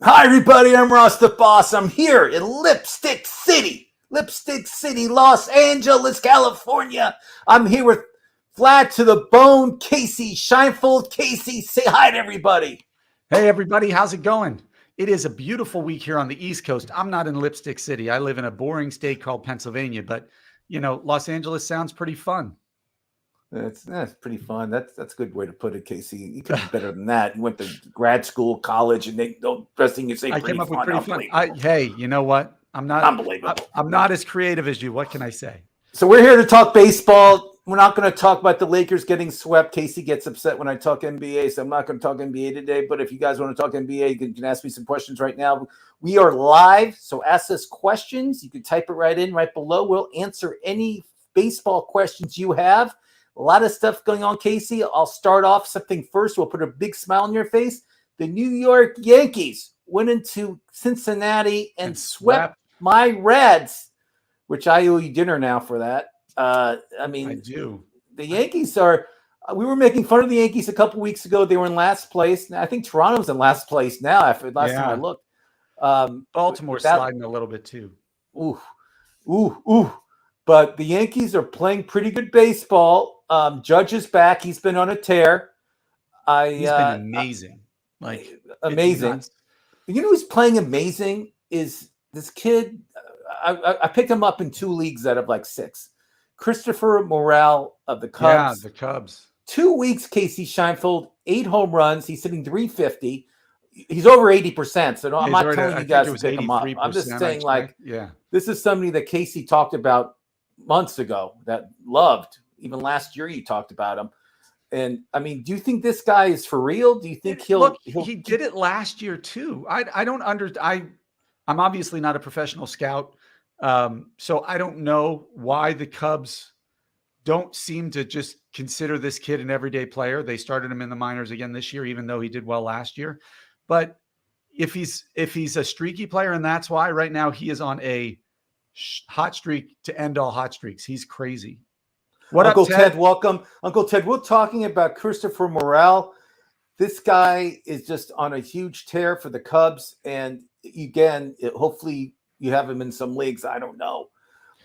Hi, everybody. I'm Ross the Boss. I'm here in Lipstick City, Los Angeles, California. I'm here with Flat to the Bone, Casey Scheinfeld. Casey, say hi to everybody. Hey, everybody, how's it going? It is a beautiful week here on the East Coast. I'm not in Lipstick City. I live in a boring state called Pennsylvania, but Los Angeles sounds pretty fun. That's pretty fun. That's a good way to put it, Casey. You could be better than that. You went to grad school, college, and they don't dress thing you say I pretty came up with fun. pretty fun. Hey, you know what? Unbelievable. I'm not as creative as you. What can I say? So we're here to talk baseball. We're not going to talk about the Lakers getting swept. Casey gets upset when I talk NBA, so I'm not going to talk NBA today. But if you guys want to talk NBA, you can ask me some questions right now. We are live, so ask us questions. You can type it right in right below. We'll answer any baseball questions you have. A lot of stuff going on, Casey. I'll start off something first. We'll put a big smile on your face. The New York Yankees went into Cincinnati and swept my Reds, which I owe you dinner now for that. I do. The Yankees are. We were making fun of the Yankees a couple weeks ago. They were in last place. Now, I think Toronto's in last place now. After last time I looked, Baltimore's sliding a little bit too. Ooh. But the Yankees are playing pretty good baseball. Judge is back. He's been on a tear. He's been amazing. Amazing. You know who's playing amazing is this kid. I picked him up in 2 leagues out of like 6. Christopher Morel of the Cubs. Yeah, the Cubs. 2 weeks, Casey Scheinfeld, 8 home runs. He's hitting 350. He's over 80%. So I'm not telling you guys to pick him up. I'm just saying, this is somebody that Casey talked about months ago that loved. Even last year, you talked about him. And I mean, do you think this guy is for real? Do you think he'll he did it last year too? I'm obviously not a professional scout. So I don't know why the Cubs don't seem to just consider this kid an everyday player. They started him in the minors again this year, even though he did well last year. But if he's a streaky player, and that's why right now he is on a hot streak to end all hot streaks. He's crazy. What Uncle up, Ted? Welcome. Uncle Ted, we're talking about Christopher Morel. This guy is just on a huge tear for the Cubs. And again, hopefully you have him in some leagues. I don't know.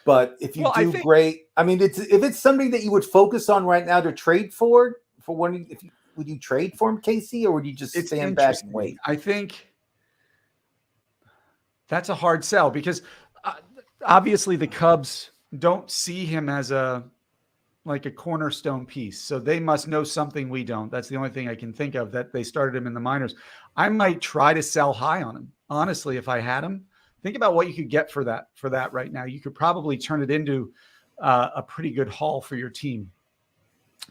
But if you do great, I mean, if it's somebody that you would focus on right now to trade for when, would you trade for him, Casey, or would you just stand back and wait? I think that's a hard sell because obviously the Cubs don't see him as a cornerstone piece. So they must know something we don't. That's the only thing I can think of, that they started him in the minors. I might try to sell high on him. Honestly, if I had him, think about what you could get for that right now. You could probably turn it into a pretty good haul for your team.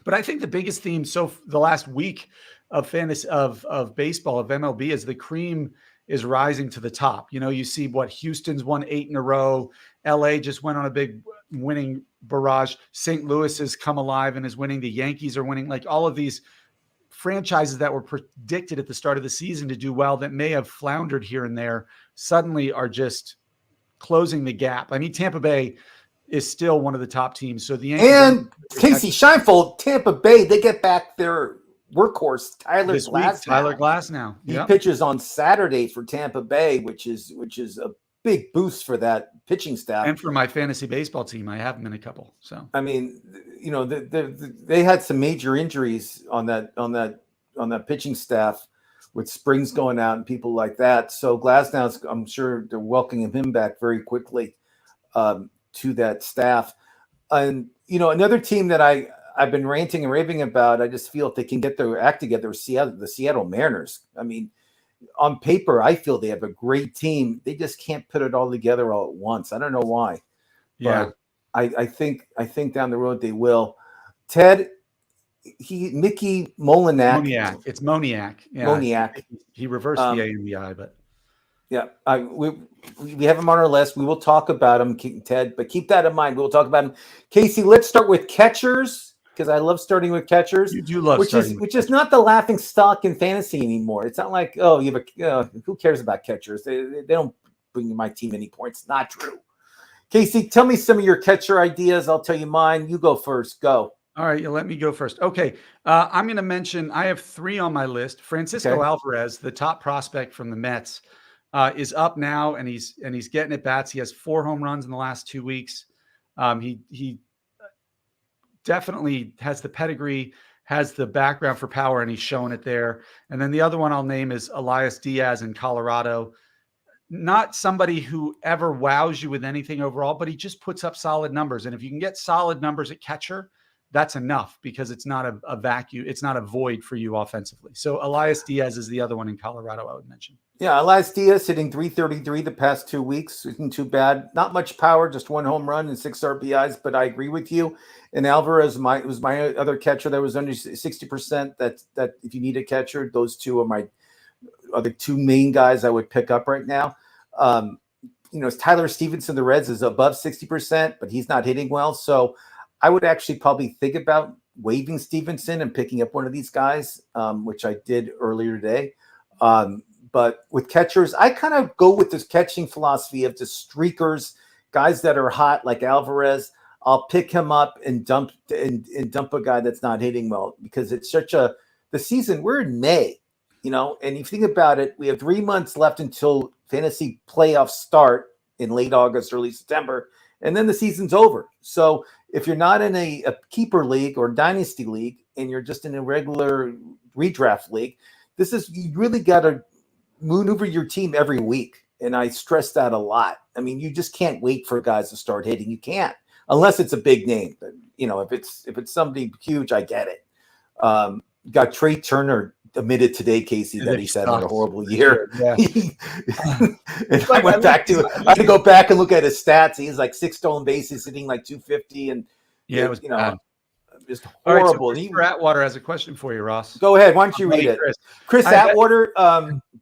But I think the biggest theme the last week of fantasy of baseball, of MLB, is the cream is rising to the top. You see what Houston's won 8 in a row. LA just went on a big winning barrage. St. Louis has come alive and is winning. The Yankees are winning. Like all of these franchises that were predicted at the start of the season to do well, that may have floundered here and there, suddenly are just closing the gap. I mean, Tampa Bay is still one of the top teams. So the Yankees and Casey Scheinfeld, Tampa Bay, they get back their workhorse Tyler Glasnow. He pitches on Saturday for Tampa Bay, which is a big boost for that pitching staff and for my fantasy baseball team. I have them in a couple. So I mean, they had some major injuries on that pitching staff with Springs going out and people like that. So Glasnow, I'm sure they're welcoming him back very quickly to that staff. And another team that I've been ranting and raving about, I just feel if they can get their act together, the Seattle Mariners. I mean, on paper, I feel they have a great team. They just can't put it all together all at once. I don't know why. Yeah. But I think down the road they will. Ted, Mickey Molinak. It's Moniak. Yeah. Moniak. He reversed the A and the I, but yeah, we have him on our list. We will talk about him, Ted, but keep that in mind. We'll talk about him. Casey, let's start with catchers, because I love starting with catchers. You do love which is not the laughing stock in fantasy anymore. It's not like, you have who cares about catchers? They don't bring my team any points. Not true. Casey, tell me some of your catcher ideas. I'll tell you mine. You go first. Go. All right, you let me go first. Okay, I'm going to mention. I have 3 on my list. Francisco Okay. Alvarez, the top prospect from the Mets, is up now, and he's getting at bats. He has 4 home runs in the last 2 weeks. He definitely has the pedigree, has the background for power, and he's showing it there. And then the other one I'll name is Elias Diaz in Colorado. Not somebody who ever wows you with anything overall, but he just puts up solid numbers. And if you can get solid numbers at catcher, that's enough because it's not a vacuum. It's not a void for you offensively. So Elias Diaz is the other one in Colorado I would mention. Yeah, Elias Diaz hitting 333 the past 2 weeks. Isn't too bad. Not much power, just 1 home run and 6 RBIs, but I agree with you. And Alvarez was my other catcher that was under 60%. That if you need a catcher, those 2 are my other 2 main guys I would pick up right now. Tyler Stevenson, the Reds, is above 60%, but he's not hitting well. So I would actually probably think about waiving Stevenson and picking up one of these guys, which I did earlier today. But with catchers, I kind of go with this catching philosophy of the streakers, guys that are hot like Alvarez. I'll pick him up and dump a guy that's not hitting well because it's the season. We're in May, and if you think about it, we have 3 months left until fantasy playoffs start in late August, early September, and then the season's over. So if you're not in a keeper league or dynasty league and you're just in a regular redraft league, you really got to maneuver your team every week. And I stress that a lot. I mean, you just can't wait for guys to start hitting. You can't, unless it's a big name. But, if it's somebody huge, I get it. Got Trey Turner admitted today, Casey, that he's had a horrible year. Yeah. And I had to go back and look at his stats. He's like 6 stolen bases, hitting like 250, and it was bad. Just horrible. All right, so Christopher Atwater has a question for you, Ross. Go ahead. Why don't you read it? Chris I Atwater,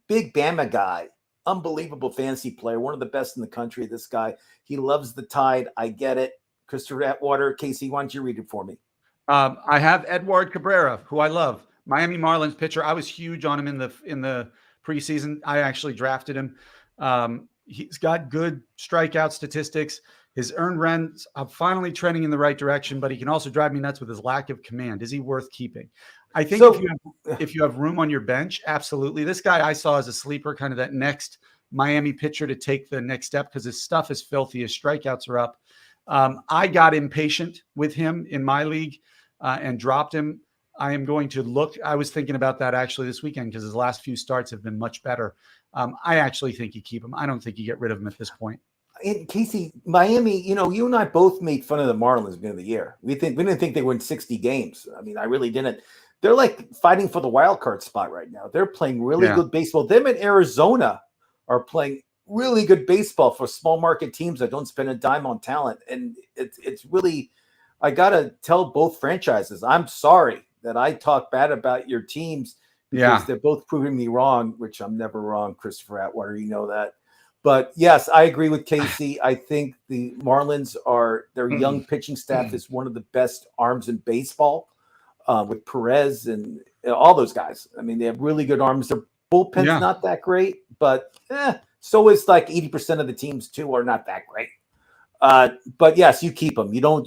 big Bama guy, unbelievable fantasy player, one of the best in the country. This guy, he loves the Tide. I get it. Christopher Atwater, Casey, why don't you read it for me? I have Edward Cabrera, who I love. Miami Marlins pitcher. I was huge on him in the preseason. I actually drafted him. He's got good strikeout statistics. His earned runs are finally trending in the right direction, but he can also drive me nuts with his lack of command. Is he worth keeping? I think if you have room on your bench, absolutely. This guy I saw as a sleeper, kind of that next Miami pitcher to take the next step because his stuff is filthy. His strikeouts are up. I got impatient with him in my league and dropped him. I am going to look. I was thinking about that actually this weekend because his last few starts have been much better. I actually think you keep him. I don't think you get rid of him at this point. And Casey, Miami, you and I both made fun of the Marlins at the beginning of the year. We didn't think they win 60 games. I mean, I really didn't. They're like fighting for the wild card spot right now. They're playing really good baseball. Them in Arizona are playing really good baseball for small market teams that don't spend a dime on talent. And it's really, I got to tell both franchises, I'm sorry that I talk bad about your teams because they're both proving me wrong, which I'm never wrong, Christopher Atwater, you know that. But yes, I agree with Casey. I think the Marlins their young pitching staff is one of the best arms in baseball with Perez and all those guys. I mean, they have really good arms. Their bullpen's not that great, but so is like 80% of the teams too are not that great. But yes, you keep them. You don't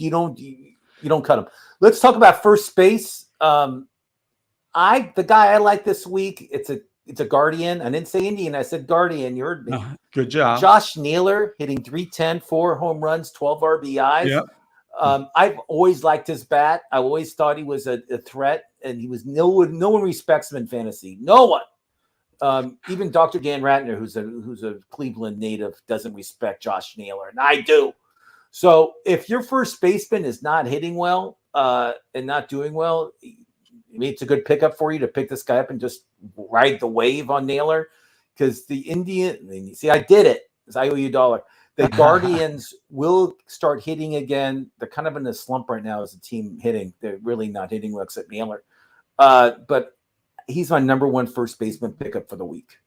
cut them. Let's talk about first base. The guy I like this week, it's a Guardian. I didn't say Indian. I said Guardian. You heard me. Good job. Josh Naylor hitting 310, 4 home runs, 12 RBIs. Yep. I've always liked his bat. I always thought he was a threat, and he was no one respects him in fantasy. No one. Even Dr. Dan Ratner, who's a Cleveland native, doesn't respect Josh Naylor, and I do. So if your first baseman is not hitting well and not doing well, maybe it's a good pickup for you to pick this guy up and just ride the wave on Naylor, because the Indian. See, I did it. I owe you $1. The Guardians will start hitting again. They're kind of in a slump right now as a team hitting. They're really not hitting well except Naylor. But he's my number 1 first baseman pickup for the week.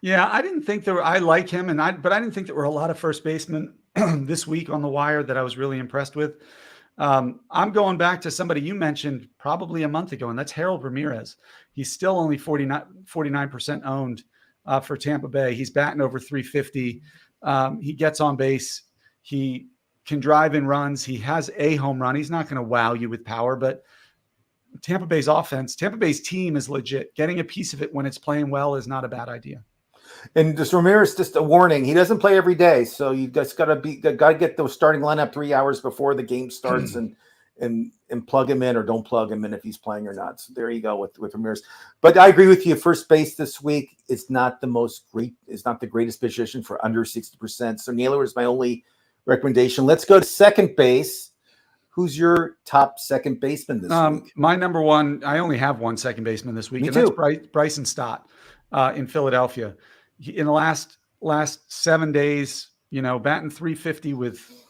Yeah, I didn't think I like him, but I didn't think there were a lot of first basemen this week on the wire that I was really impressed with. I'm going back to somebody you mentioned probably a month ago, and that's Harold Ramirez. He's still only 49% owned for Tampa Bay. He's batting over 350. He gets on base. He can drive in runs. He has a home run. He's not going to wow you with power, but Tampa Bay's offense, Tampa Bay's team is legit. Getting a piece of it when it's playing well is not a bad idea. And just Ramirez, just a warning, he doesn't play every day, so you just got to get the starting lineup 3 hours before the game starts and plug him in or don't plug him in if he's playing or not. So there you go with Ramirez. But I agree with you. First base this week is not the greatest position for under 60%. So Naylor is my only recommendation. Let's go to second base. Who's your top second baseman this week? My number one, I only have one second baseman this week, that's Bryson Stott in Philadelphia. In the last 7 days, batting .350 with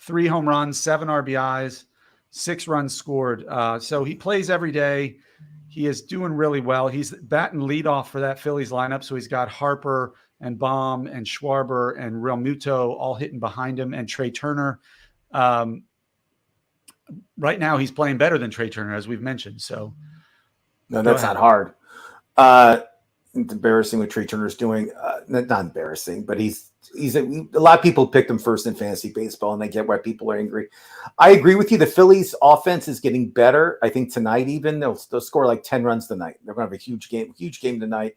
3 home runs, 7 RBIs, 6 runs scored. So he plays every day. He is doing really well. He's batting leadoff for that Phillies lineup. So he's got Harper and Baum and Schwarber and Realmuto all hitting behind him, and Trey Turner. Right now he's playing better than Trey Turner, as we've mentioned. So no, that's not hard. It's embarrassing what Trey Turner's doing. Not embarrassing, but he's a lot of people picked him first in fantasy baseball, and I get why people are angry. I agree with you. The Phillies offense is getting better. I think tonight even they'll score like 10 runs tonight. They're going to have a huge game tonight.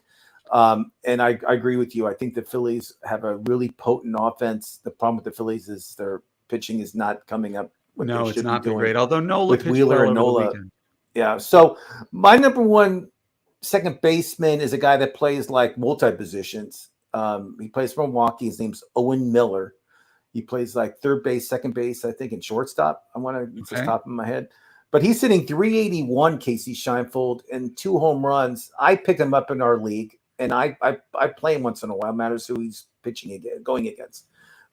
And I agree with you. I think the Phillies have a really potent offense. The problem with the Phillies is their pitching is not coming up. No, it's not been great. Although Nola with Wheeler and Nola. Yeah. So my number one second baseman is a guy that plays like multi positions. He plays for Milwaukee. His name's Owen Miller. He plays like third base, second base, I think, and shortstop. It's the top of my head. But he's hitting .381, Casey Scheinfeld, and 2 home runs. I pick him up in our league, and I play him once in a while. It matters who he's going against.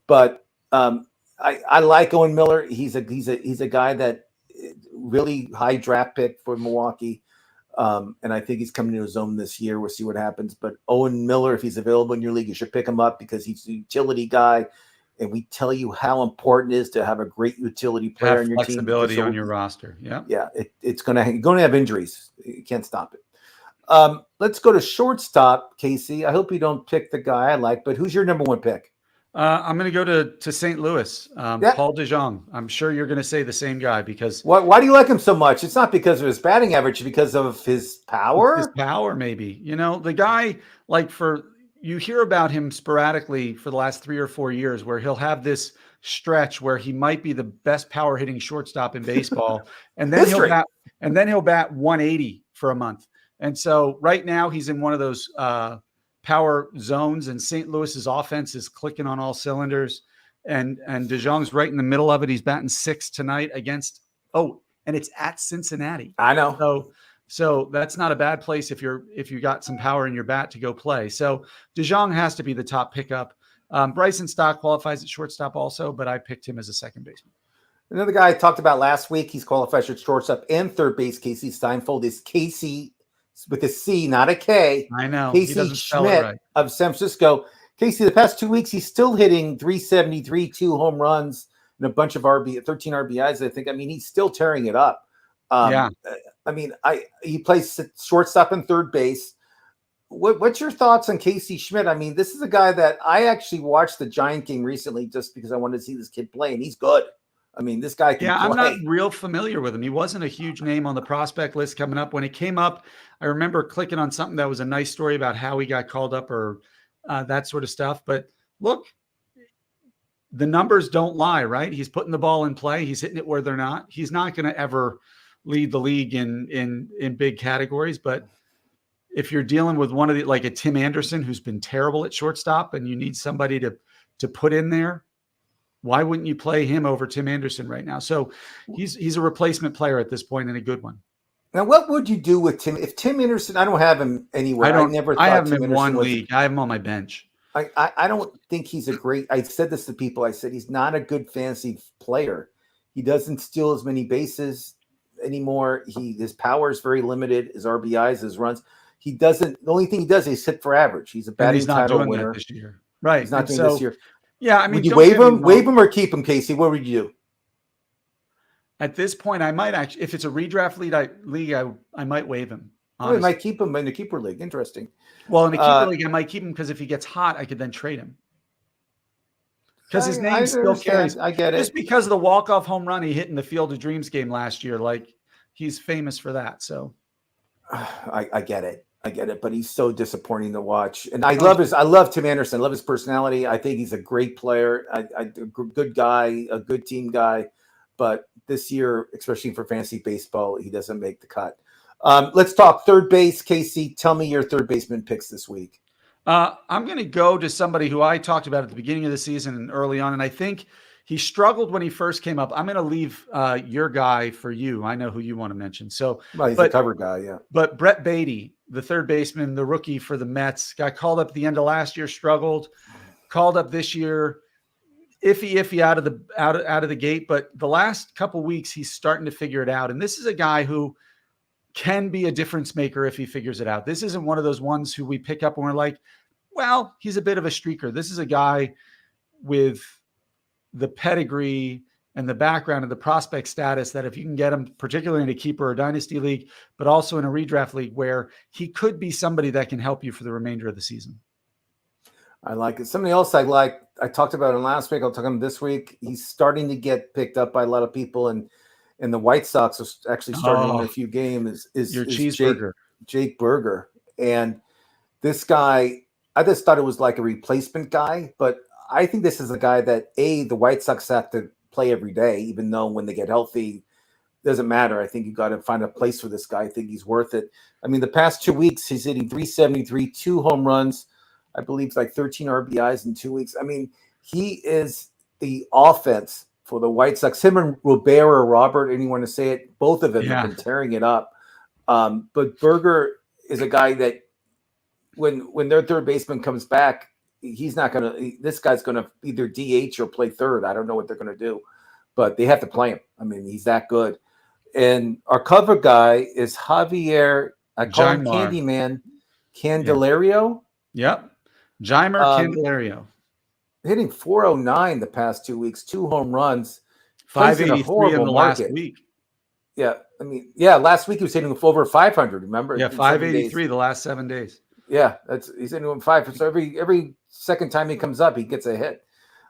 But I like Owen Miller. He's a guy that really high draft pick for Milwaukee. And I think he's coming to his own this year. We'll see what happens. But Owen Miller, if he's available in your league, you should pick him up because he's a utility guy. And we tell you how important it is to have a great utility player on your team. Flexibility on your roster. Yeah. Yeah. It's going to have injuries. You can't stop it. Let's go to shortstop, Casey. I hope you don't pick the guy I like, but who's your number one pick? I'm going to go to St. Louis, Paul DeJong. I'm sure you're going to say the same guy because why do you like him so much? It's not because of his batting average, because of his power. His power, maybe. The guy, you hear about him sporadically for the last 3 or 4 years, where he'll have this stretch where he might be the best power hitting shortstop in baseball, and then he'll bat 180 for a month. And so right now he's in one of those power zones, and St. Louis's offense is clicking on all cylinders, and DeJong's right in the middle of it. He's batting 6 tonight against and it's at Cincinnati. I know. So that's not a bad place if you got some power in your bat to go play. So DeJong has to be the top pickup. Bryson Stott qualifies at shortstop also, but I picked him as a second baseman. Another guy I talked about last week, he's qualified at shortstop and third base. Casey Steinfeld is Casey with a C, not a K. I know. Casey Schmidt of San Francisco. Casey, the past 2 weeks, he's still hitting .373, 2 home runs, and a bunch of 13 RBIs, I think. I mean, he's still tearing it up. He plays shortstop and third base. What's your thoughts on Casey Schmidt? I mean, this is a guy that I actually watched the Giant game recently just because I wanted to see this kid play, and he's good. I mean, this guy can play. I'm not real familiar with him. He wasn't a huge name on the prospect list coming up. When it came up, I remember clicking on something that was a nice story about how he got called up or that sort of stuff. But look, the numbers don't lie, right? He's putting the ball in play. He's hitting it where they're not. He's not going to ever lead the league in big categories. But if you're dealing with one of like a Tim Anderson, who's been terrible at shortstop, and you need somebody to put in there, why wouldn't you play him over Tim Anderson right now? So he's a replacement player at this point, and a good one. Now, what would you do with Tim? If Tim Anderson, I don't have him anywhere. I have him in one league. I have him on my bench. I don't think he's a great. I said this to people. I said he's not a good fantasy player. He doesn't steal as many bases anymore. His power is very limited. His RBIs, his runs. He doesn't. The only thing he does is hit for average. He's a batting title winner this year, right? He's not doing this year. Yeah, I mean, would you waive him or keep him, Casey? What would you do? At this point, I might actually, if it's a redraft league, I might waive him. I might keep him in the keeper league. Interesting. Well, in the keeper league, I might keep him because if he gets hot, I could then trade him. because his I name still carries. understand. I get Just it. because of the walk-off home run he hit in the Field of Dreams game last year, like he's famous for that. So I get it. I get it, but he's so disappointing to watch. And I love Tim Anderson. I love his personality. I think he's a great player. A good guy, a good team guy. But this year, especially for fantasy baseball, he doesn't make the cut. Let's talk third base. Casey, tell me your third baseman picks this week. I'm going to go to somebody who I talked about at the beginning of the season and early on, and I think he struggled when he first came up. I'm going to leave your guy for you. I know who you want to mention. So, Well, he's a cover guy, yeah. But Brett Beatty, the third baseman, the rookie for the Mets, got called up at the end of last year, struggled, called up this year, iffy out of the gate. But the last couple weeks, he's starting to figure it out. And this is a guy who can be a difference maker if he figures it out. This isn't one of those ones who we pick up and we're like, well, he's a bit of a streaker. This is a guy with the pedigree and the background and the prospect status that if you can get him, particularly in a keeper or dynasty league, but also in a redraft league where he could be somebody that can help you for the remainder of the season. I like it. Somebody else I like, I talked about him last week. I'll talk about him this week. He's starting to get picked up by a lot of people, and the White Sox are actually starting in a few games. Is your cheeseburger, Jake Burger, and this guy, I just thought it was like a replacement guy, but I think this is a guy that the White Sox have to play every day, even though when they get healthy, doesn't matter. I think you got to find a place for this guy. I think he's worth it. I mean, the past 2 weeks, he's hitting 373, 2 home runs. I believe it's like 13 RBIs in 2 weeks. I mean, he is the offense for the White Sox. Him and Robert, anyone to say it, both of them have been tearing it up. But Berger is a guy that when their third baseman comes back, this guy's going to either DH or play third. I don't know what they're going to do, but they have to play him. I mean, he's that good. And our cover guy is Javier, I call him Candyman, Candelario. Yep. Jeimer Candelario. Hitting 409 the past 2 weeks, 2 home runs, 583 in the last week. Yeah. I mean, last week he was hitting over 500, remember? Yeah, 583 the last 7 days. Yeah, he's hitting 5. So every second time he comes up, he gets a hit.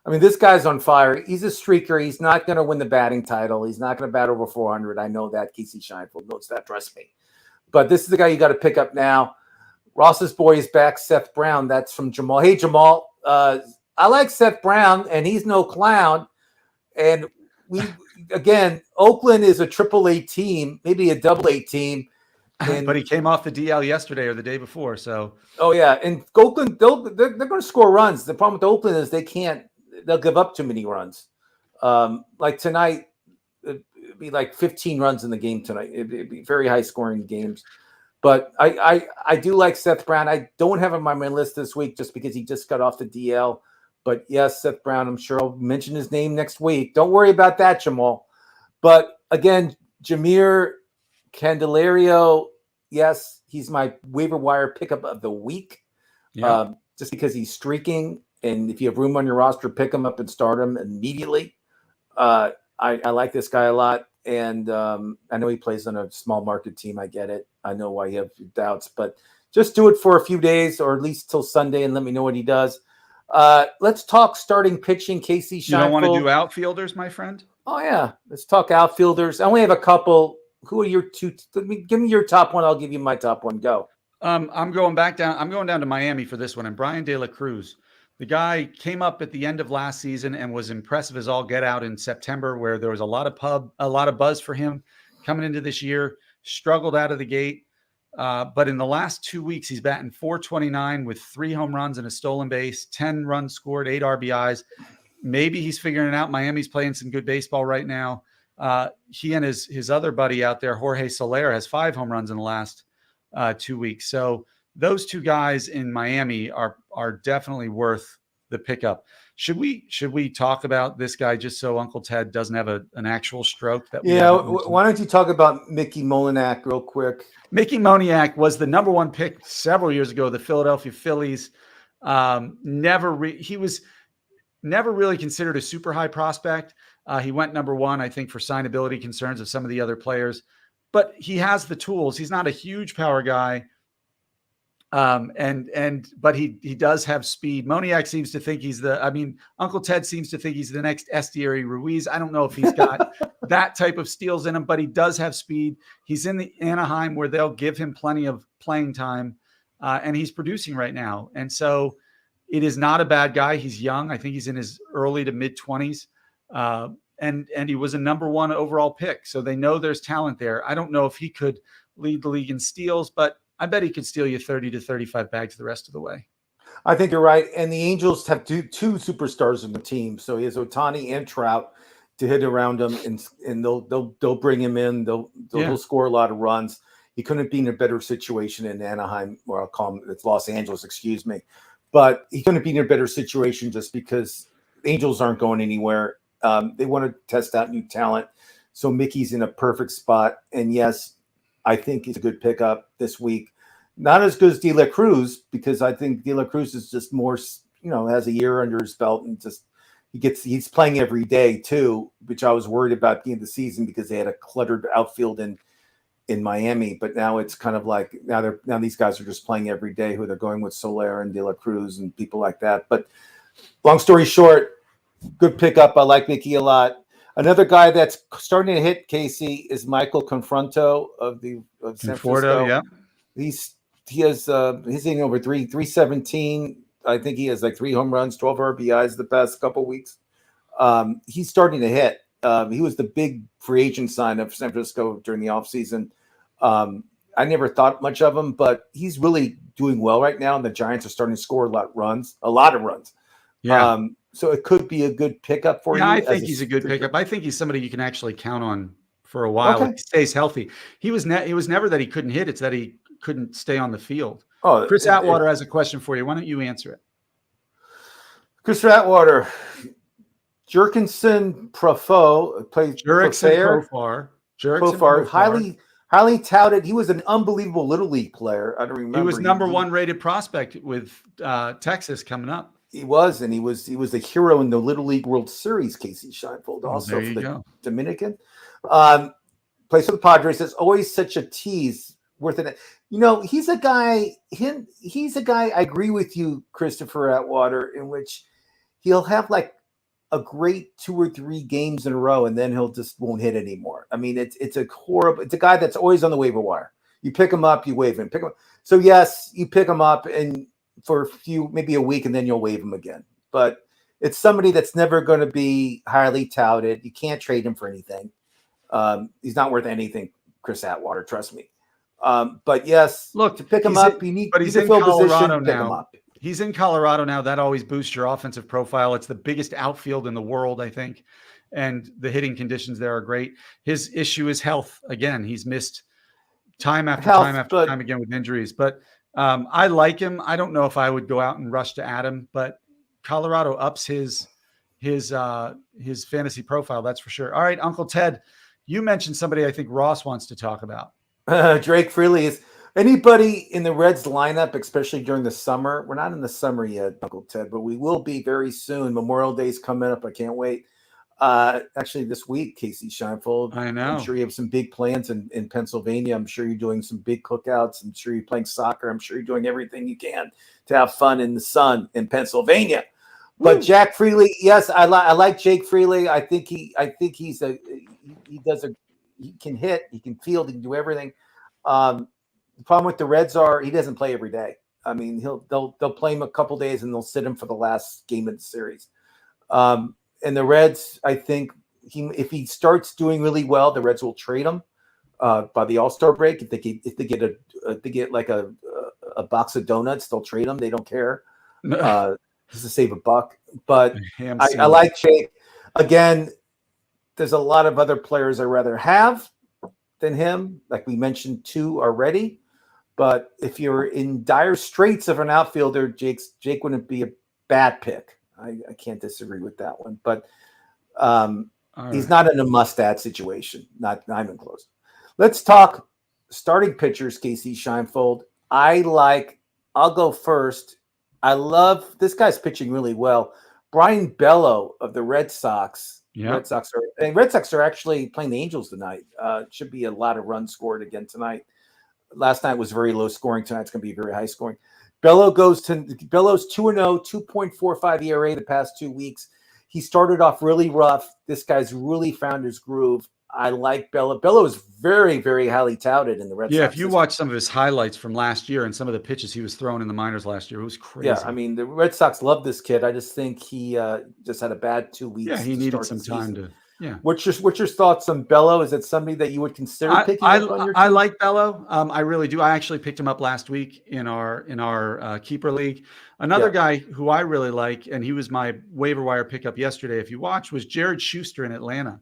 I mean, this guy's on fire. He's a streaker. He's not going to win the batting title. He's not going to bat over 400. I know that. Casey Scheinfeld knows that. Trust me. But this is the guy you got to pick up now. Ross's boy is back. Seth Brown. That's from Jamal. Hey, Jamal. I like Seth Brown, and he's no clown. And Oakland is a AAA team, maybe a AA team. But he came off the DL yesterday or the day before. So, and Oakland, they're going to score runs. The problem with Oakland is they'll give up too many runs. Like tonight, it'd be like 15 runs in the game tonight. It'd be very high scoring games. But I do like Seth Brown. I don't have him on my list this week just because he just got off the DL. But yes, Seth Brown, I'm sure I'll mention his name next week. Don't worry about that, Jamal. But again, Jameer Candelario, yes, he's my waiver wire pickup of the week. Yeah. Just because he's streaking, and if you have room on your roster, pick him up and start him immediately. I like this guy a lot, and I know he plays on a small market team. I get it. I know why you have doubts, but just do it for a few days or at least till Sunday and let me know what he does. Let's talk starting pitching. Casey Scheinfeld. You don't want to do outfielders, my friend? Oh, yeah. Let's talk outfielders. I only have a couple. Who are your two? Give me your top one. I'll give you my top one. Go. I'm going back down. I'm going down to Miami for this one. And Brian De La Cruz, the guy came up at the end of last season and was impressive as all get out in September, where there was a lot of buzz for him coming into this year. Struggled out of the gate. But in the last 2 weeks, he's batting .429 with 3 home runs and a stolen base, 10 runs scored, 8 RBIs. Maybe he's figuring it out. Miami's playing some good baseball right now. He and his other buddy out there, Jorge Soler, has 5 home runs in the last 2 weeks. So those two guys in Miami are definitely worth the pickup. Should we talk about this guy just so Uncle Ted doesn't have an actual stroke? Why don't you talk about Mickey Molinak real quick? Mickey Moniak was the number 1 pick several years ago, the Philadelphia Phillies. He was never really considered a super high prospect. He went number 1, I think, for signability concerns of some of the other players. But he has the tools. He's not a huge power guy. But he does have speed. Moniak seems to think Uncle Ted seems to think he's the next Estieri Ruiz. I don't know if he's got that type of steals in him, but he does have speed. He's in the Anaheim where they'll give him plenty of playing time, and he's producing right now. And so it is not a bad guy. He's young. I think he's in his early to mid 20s. And he was a number 1 overall pick. So they know there's talent there. I don't know if he could lead the league in steals, but I bet he could steal you 30 to 35 bags the rest of the way. I think you're right. And the Angels have two superstars in the team. So he has Ohtani and Trout to hit around him, and they'll bring him in. He'll score a lot of runs. He couldn't be in a better situation in Anaheim, or I'll call him, it's Los Angeles, excuse me. But he couldn't be in a better situation just because the Angels aren't going anywhere. They want to test out new talent. So Mickey's in a perfect spot. And yes, I think he's a good pickup this week. Not as good as De La Cruz, because I think De La Cruz is just more, has a year under his belt, and just he's playing every day too, which I was worried about at the end of the season because they had a cluttered outfield in Miami. But now it's kind of like now these guys are just playing every day, who they're going with Soler and De La Cruz and people like that. But long story short, good pickup. I like Mickey a lot. Another guy that's starting to hit, Casey, is Michael Conforto of San Francisco. Yeah, he has he's hitting over 317. I think he has like 3 home runs, 12 RBIs the past couple of weeks. He's starting to hit. He was the big free agent sign of San Francisco during the offseason. I never thought much of him, but he's really doing well right now, and the Giants are starting to score a lot of runs. Yeah. So it could be a good pickup for you. I think he's a good pickup. I think he's somebody you can actually count on for a while if he stays healthy. It was never that he couldn't hit; it's that he couldn't stay on the field. Chris Atwater has a question for you. Why don't you answer it? Chris Atwater, Jurickson Profar plays Profar, highly touted. He was an unbelievable Little League player. I don't remember. He was number 1 rated prospect with Texas coming up. He was a hero in the Little League World Series, Casey Scheinfeld, also for the Dominican. Plays for the Padres. It's always such a tease, worth it. He's a guy. He's a guy. I agree with you, Christopher Atwater, in which he'll have like a great 2 or 3 games in a row, and then he'll just won't hit anymore. I mean, it's a guy that's always on the waiver wire. You pick him up, you waive him. Pick him up. So yes, you pick him up and for maybe a week, and then you'll waive him again. But it's somebody that's never going to be highly touted. You can't trade him for anything. He's not worth anything, Chris Atwater, trust me. But yes, look, to pick him up, you need to fill position, pick him up. He's in Colorado now. That always boosts your offensive profile. It's the biggest outfield in the world, I think. And the hitting conditions there are great. His issue is health. Again, he's missed time after time again with injuries. But I like him. I don't know if I would go out and rush to add him, but Colorado ups his fantasy profile. That's for sure. All right, Uncle Ted, you mentioned somebody I think Ross wants to talk about. Drake Freely is anybody in the Reds lineup, especially during the summer. We're not in the summer yet, Uncle Ted, but we will be very soon. Memorial Day's coming up. I can't wait. Actually, this week, Casey Scheinfeld. I know. I'm sure you have some big plans in Pennsylvania. I'm sure you're doing some big cookouts. I'm sure you're playing soccer. I'm sure you're doing everything you can to have fun in the sun in Pennsylvania. But Jack Freely, yes, I like Jake Freely. I think he can hit, he can field, he can do everything. The problem with the Reds are he doesn't play every day. I mean, they'll play him a couple days and they'll sit him for the last game of the series. And the Reds, I think if he starts doing really well, the Reds will trade him by the All-Star break. If they get like a box of donuts, they'll trade him. They don't care. Just to save a buck. But I like Jake. Again, there's a lot of other players I'd rather have than him. Like we mentioned 2 already. But if you're in dire straits of an outfielder, Jake wouldn't be a bad pick. I can't disagree with that one. But he's not in a must-add situation. Not even close. Let's talk starting pitchers, Casey Scheinfeld. I'll go first. I love this guy's pitching really well. Brian Bello of the Red Sox. Yeah. Red Sox are actually playing the Angels tonight. Should be a lot of runs scored again tonight. Last night was very low scoring. Tonight's going to be very high scoring. Bello's 2-0, 2.45 ERA the past 2 weeks. He started off really rough. This guy's really found his groove. I like Bello. Bello is very, very highly touted in the Red Sox. Yeah, if you watch some of his highlights from last year and some of the pitches he was throwing in the minors last year, it was crazy. Yeah, I mean, the Red Sox love this kid. I just think he just had a bad 2 weeks. Yeah, he needed some time to. Yeah. What's your thoughts on Bello? Is it somebody that you would consider picking up on your team? I like Bello. I really do. I actually picked him up last week in our keeper league. Another guy who I really like, and he was my waiver wire pickup yesterday, if you watch, was Jared Schuster in Atlanta.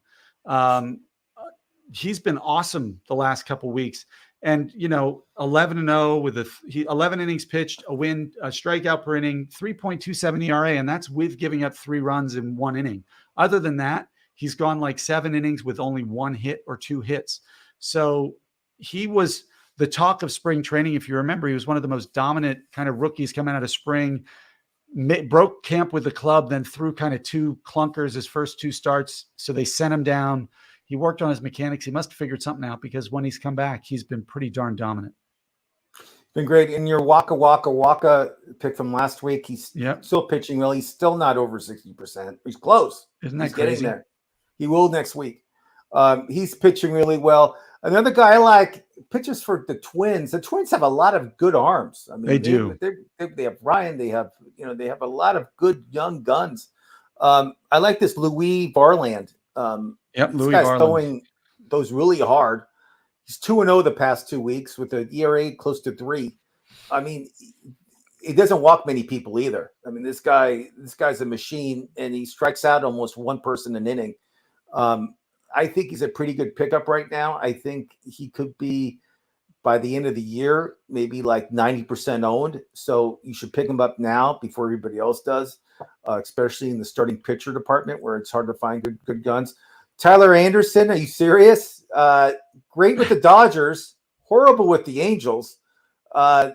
He's been awesome the last couple weeks. And, 11-0 with 11 innings pitched, a win, a strikeout per inning, 3.27 ERA, and that's with giving up 3 runs in 1 inning. Other than that, he's gone like 7 innings with only 1 hit or 2 hits. So he was the talk of spring training. If you remember, he was one of the most dominant kind of rookies coming out of spring, broke camp with the club, then threw kind of 2 clunkers his first 2 starts. So they sent him down. He worked on his mechanics. He must have figured something out because when he's come back, he's been pretty darn dominant. Been great. In your Waka pick from last week, he's still pitching well. He's still not over 60%. He's close. Isn't that he's crazy? Getting there. He will next week. He's pitching really well. Another guy I like pitches for the Twins. The Twins have a lot of good arms. I mean, they do. They have Ryan. They have they have a lot of good young guns. I like this Louis Varland. This Louis guy's Varland. throwing those really hard. He's 2-0 the past 2 weeks with an ERA close to 3. I mean, he doesn't walk many people either. I mean, this guy's a machine, and he strikes out almost 1 person an inning. I think he's a pretty good pickup right now. I think he could be, by the end of the year, maybe like 90% owned. So you should pick him up now before everybody else does, especially in the starting pitcher department where it's hard to find good guns. Tyler Anderson, are you serious? Great with the Dodgers, horrible with the Angels. I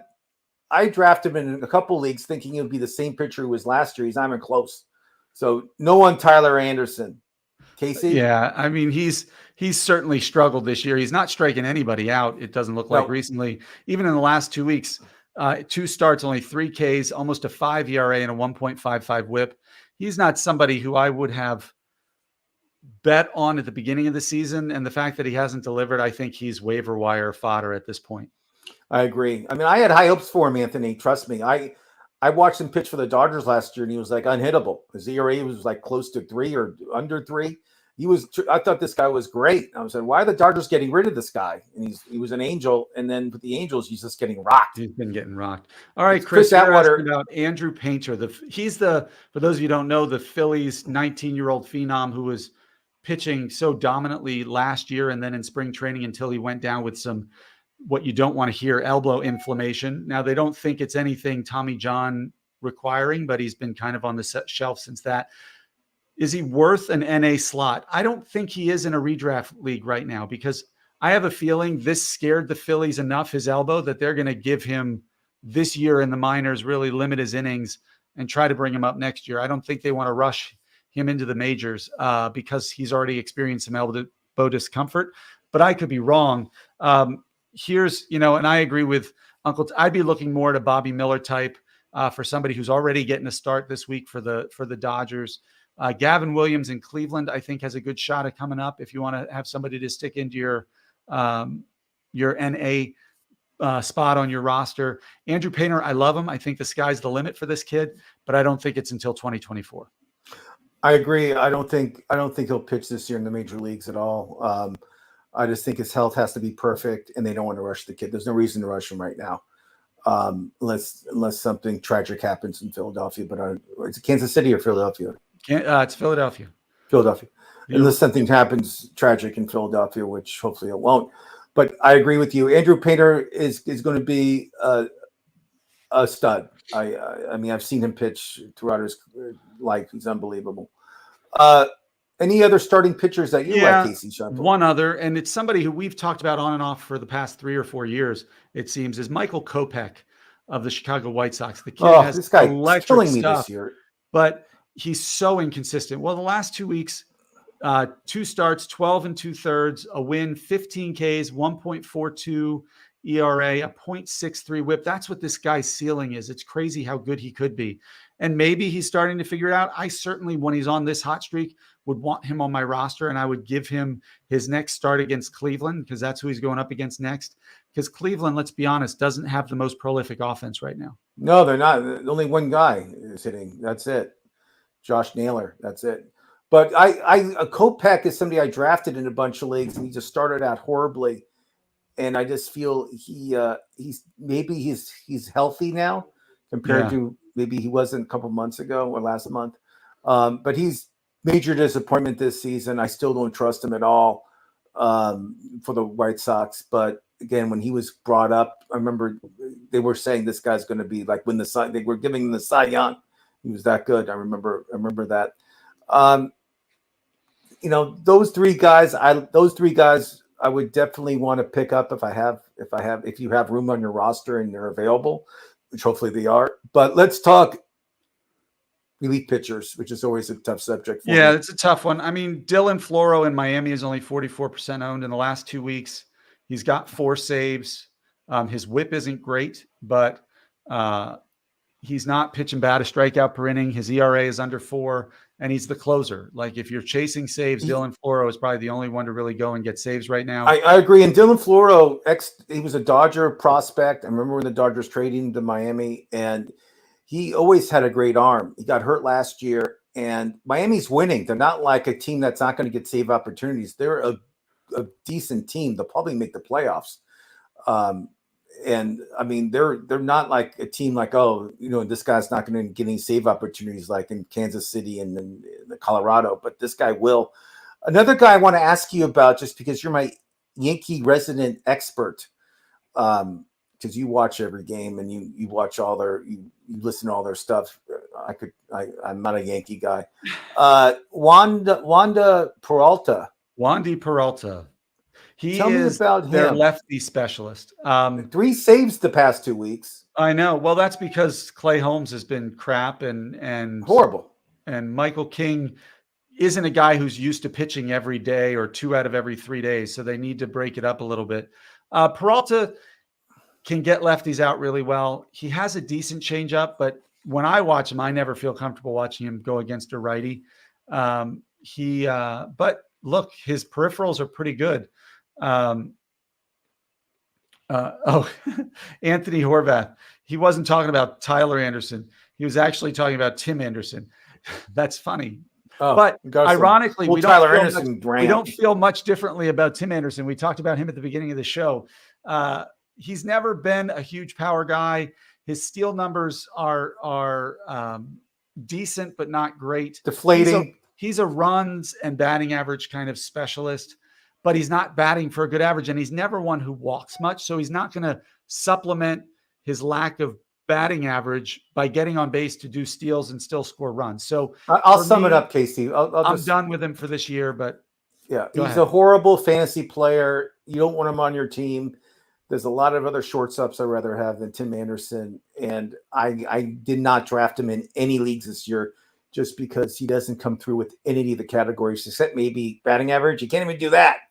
drafted him in a couple leagues thinking he would be the same pitcher he was last year. He's not even close. So no one Tyler Anderson. Casey? Yeah, I mean, he's certainly struggled this year. He's not striking anybody out, it doesn't look like recently. Even in the last 2 weeks, 2 starts, only 3 Ks, almost a 5 ERA and a 1.55 whip. He's not somebody who I would have bet on at the beginning of the season. And the fact that he hasn't delivered, I think he's waiver wire fodder at this point. I agree. I mean, I had high hopes for him, Anthony. Trust me. I watched him pitch for the Dodgers last year, and he was like unhittable. His ERA was like close to 3 or under 3. I thought this guy was great. I was like, why are the Dodgers getting rid of this guy? And he was an Angel, and then with the Angels, he's just getting rocked. He's been getting rocked. All right, Chris Atwater about Andrew Painter. He's for those of you who don't know, the Phillies 19-year-old phenom who was pitching so dominantly last year and then in spring training until he went down with some, what you don't want to hear, elbow inflammation. Now, they don't think it's anything Tommy John requiring, but he's been kind of on the shelf since that. Is he worth an NA slot? I don't think he is in a redraft league right now because I have a feeling this scared the Phillies enough, his elbow, that they're going to give him this year in the minors, really limit his innings and try to bring him up next year. I don't think they want to rush him into the majors because he's already experienced some elbow discomfort, but I could be wrong. Here's, and I agree with Uncle. I'd be looking more at a Bobby Miller type for somebody who's already getting a start this week for the Dodgers. Gavin Williams in Cleveland, I think, has a good shot at coming up if you want to have somebody to stick into your NA spot on your roster. Andrew Painter, I love him. I think the sky's the limit for this kid, but I don't think it's until 2024. I agree. I don't think he'll pitch this year in the major leagues at all. I just think his health has to be perfect, and they don't want to rush the kid. There's no reason to rush him right now, unless something tragic happens in Philadelphia. But it's Kansas City or Philadelphia. It's Philadelphia. Philadelphia. Unless something happens tragic in Philadelphia, which hopefully it won't. But I agree with you. Andrew Painter is going to be a stud. I mean, I've seen him pitch throughout his life. He's unbelievable. Any other starting pitchers that you like, Casey Shuntle? One other, and it's somebody who we've talked about on and off for the past 3 or 4 years, it seems, is Michael Kopech of the Chicago White Sox. The kid has this guy electric killing me stuff, this year. But he's so inconsistent. Well, the last 2 weeks, 2 starts, 12 2/3, a win, 15 Ks, 1.42 ERA, a .63 whip. That's what this guy's ceiling is. It's crazy how good he could be. And maybe he's starting to figure it out. I certainly, when he's on this hot streak, would want him on my roster, and I would give him his next start against Cleveland, because that's who he's going up against next. Because Cleveland, let's be honest, doesn't have the most prolific offense right now. No, they're not. Only one guy is hitting. That's it. Josh Naylor. That's it. But Kopech is somebody I drafted in a bunch of leagues, and he just started out horribly. And I just feel he's healthy now compared to maybe he wasn't a couple months ago or last month. But he's major disappointment this season. I still don't trust him at all for the White Sox. But again, when he was brought up, I remember they were saying this guy's going to be like when they were giving him the Cy Young. He was that good. I remember that. Those three guys I would definitely want to pick up if you have room on your roster and they're available, which hopefully they are. But let's talk relief pitchers, which is always a tough subject for me. It's a tough one. I mean, Dylan Floro in Miami is only 44% owned in the last 2 weeks. He's got 4 saves. His whip isn't great, but he's not pitching bad, a strikeout per inning. His ERA is under 4, and he's the closer. Like, if you're chasing saves, Dylan Floro is probably the only one to really go and get saves right now. I agree. And Dylan Floro, he was a Dodger prospect. I remember when the Dodgers traded him to Miami, and he always had a great arm. He got hurt last year, and Miami's winning. They're not like a team that's not going to get save opportunities. They're a decent team. They'll probably make the playoffs. And I mean, they're not like a team like, this guy's not going to get any save opportunities like in Kansas City and in Colorado, but this guy will. Another guy I want to ask you about, just because you're my Yankee resident expert, because you watch every game and you watch you listen to all their stuff. I'm not a Yankee guy. Wanda Peralta. Wandy Peralta. Tell me about their him. lefty specialist. 3 saves the past 2 weeks. I know. Well, that's because Clay Holmes has been crap and horrible. And Michael King isn't a guy who's used to pitching every day or 2 out of every 3 days. So they need to break it up a little bit. Peralta can get lefties out really well. He has a decent changeup, but when I watch him, I never feel comfortable watching him go against a righty. But look, his peripherals are pretty good. Anthony Horvath. He wasn't talking about Tyler Anderson. He was actually talking about Tim Anderson. That's funny. But ironically, we don't feel much differently about Tim Anderson. We talked about him at the beginning of the show. He's never been a huge power guy. His steal numbers are decent, but not great. Deflating. He's a runs and batting average kind of specialist, but he's not batting for a good average, and he's never one who walks much. So he's not going to supplement his lack of batting average by getting on base to do steals and still score runs. So I'll sum it up, Casey. I'm done with him for this year, but he's a horrible fantasy player. You don't want him on your team. There's a lot of other shortstops I'd rather have than Tim Anderson. And I did not draft him in any leagues this year just because he doesn't come through with any of the categories, except maybe batting average. You can't even do that.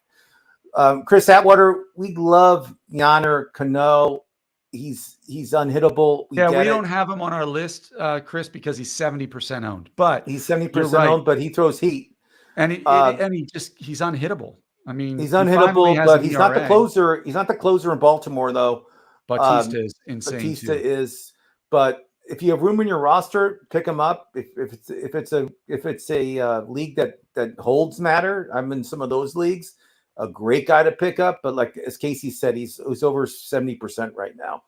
Chris Atwater, we love Yennier Cano. He's unhittable. We don't have him on our list, Chris, because he's 70% owned. But he's 70% owned, but he throws heat. And he's unhittable. I mean, he's unhittable, but he's not the closer. He's not the closer in Baltimore, though. Bautista is insane. Bautista is, but if you have room in your roster, pick him up. If it's a league that holds matter, I'm in some of those leagues. A great guy to pick up, but like as Casey said, he's over 70% right now,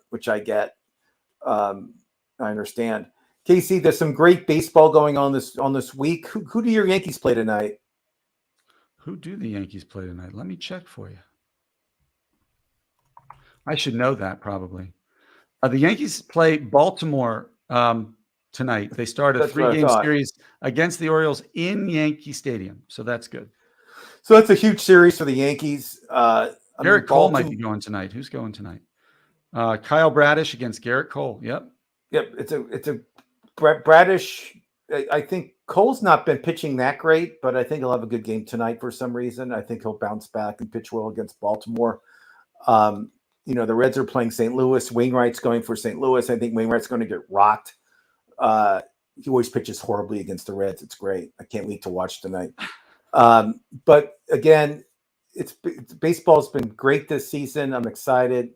which I get. I understand. Casey, there's some great baseball going on this week. Who do your Yankees play tonight? Who do the Yankees play tonight? Let me check for you. I should know that probably. The Yankees play Baltimore tonight. They start a 3-game series against the Orioles in Yankee Stadium, so that's good. So that's a huge series for the Yankees. Garrett Cole might be going tonight. Who's going tonight? Kyle Bradish against Garrett Cole. Yep. It's a Bradish. I think Cole's not been pitching that great, but I think he'll have a good game tonight for some reason. I think he'll bounce back and pitch well against Baltimore. The Reds are playing St. Louis. Wainwright's going for St. Louis. I think Wainwright's going to get rocked. He always pitches horribly against the Reds. It's great. I can't wait to watch tonight. But again, baseball's been great this season. I'm excited.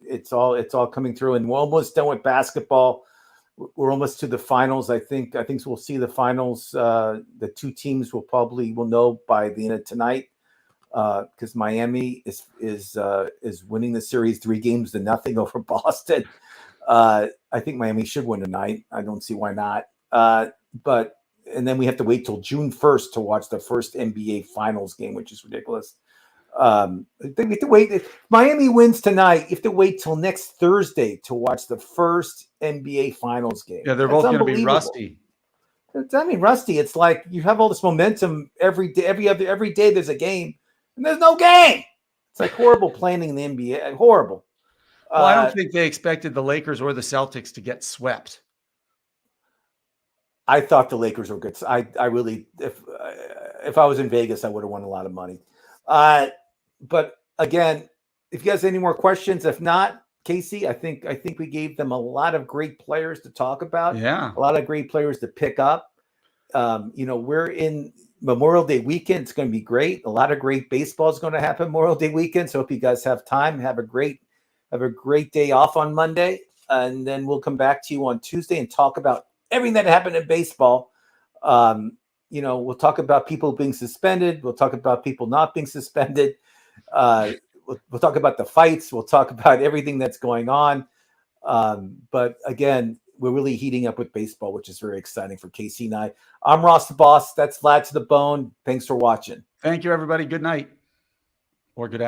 It's all coming through, and we're almost done with basketball. We're almost to the finals. I think we'll see the finals. The two teams will know by the end of tonight, because Miami is winning the series 3-0 over Boston. I think Miami should win tonight. I don't see why not. And then we have to wait till June 1st to watch the first NBA Finals game, which is ridiculous. We have to wait. If Miami wins tonight, you have to wait till next Thursday to watch the first NBA Finals game. Yeah, they're both going to be rusty. Rusty. It's like you have all this momentum every day. Every day there's a game, and there's no game. It's like horrible planning in the NBA. Horrible. Well, I don't think they expected the Lakers or the Celtics to get swept. I thought the Lakers were good. I really, if I was in Vegas, I would have won a lot of money. But again, if you guys have any more questions, if not, Casey, I think we gave them a lot of great players to talk about. Yeah, a lot of great players to pick up. We're in Memorial Day weekend. It's going to be great. A lot of great baseball is going to happen Memorial Day weekend. So hope you guys have time. Have a great day off on Monday, and then we'll come back to you on Tuesday and talk about everything that happened in baseball. We'll talk about people being suspended. We'll talk about people not being suspended. We'll talk about the fights. We'll talk about everything that's going on. But again, we're really heating up with baseball, which is very exciting for Casey and I. I'm Ross the Boss. That's Vlad to the Bone. Thanks for watching. Thank you, everybody. Good night or good afternoon.